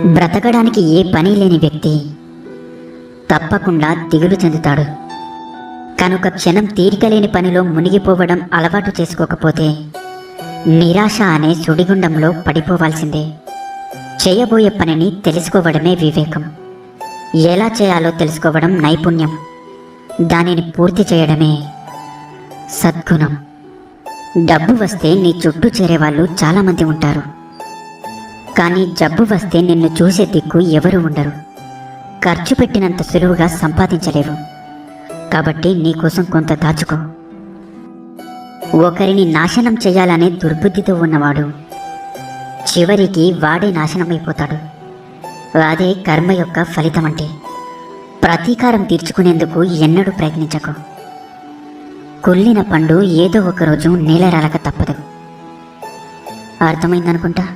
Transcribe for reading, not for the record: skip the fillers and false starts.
బ్రతకడానికి ఏ పని లేని వ్యక్తి తప్పకుండా దిగులు చెందుతాడు. కనుక క్షణం తీరిక లేని పనిలో మునిగిపోవడం అలవాటు చేసుకోకపోతే నిరాశ అనే సుడిగుండంలో పడిపోవాల్సిందే. చేయబోయే పనిని తెలుసుకోవడమే వివేకం. ఎలా చేయాలో తెలుసుకోవడం నైపుణ్యం. దానిని పూర్తి చేయడమే సద్గుణం. డబ్బు వస్తే నీ చుట్టూ చేరేవాళ్ళు చాలామంది ఉంటారు. కానీ జబ్బు వస్తే నిన్ను చూసే దిక్కు ఎవరూ ఉండరు. ఖర్చు పెట్టినంత సులువుగా సంపాదించలేవు. కాబట్టి నీకోసం కొంత దాచుకో. ఒకరిని నాశనం చేయాలనే దుర్బుద్ధితో ఉన్నవాడు చివరికి వాడే నాశనమైపోతాడు. అదే కర్మ యొక్క ఫలితం. అంటే ప్రతీకారం తీర్చుకునేందుకు ఎన్నడూ ప్రయత్నించకు. కుళ్ళిన పండు ఏదో ఒకరోజు నేలరాలక తప్పదు. అర్థమైందనుకుంటా.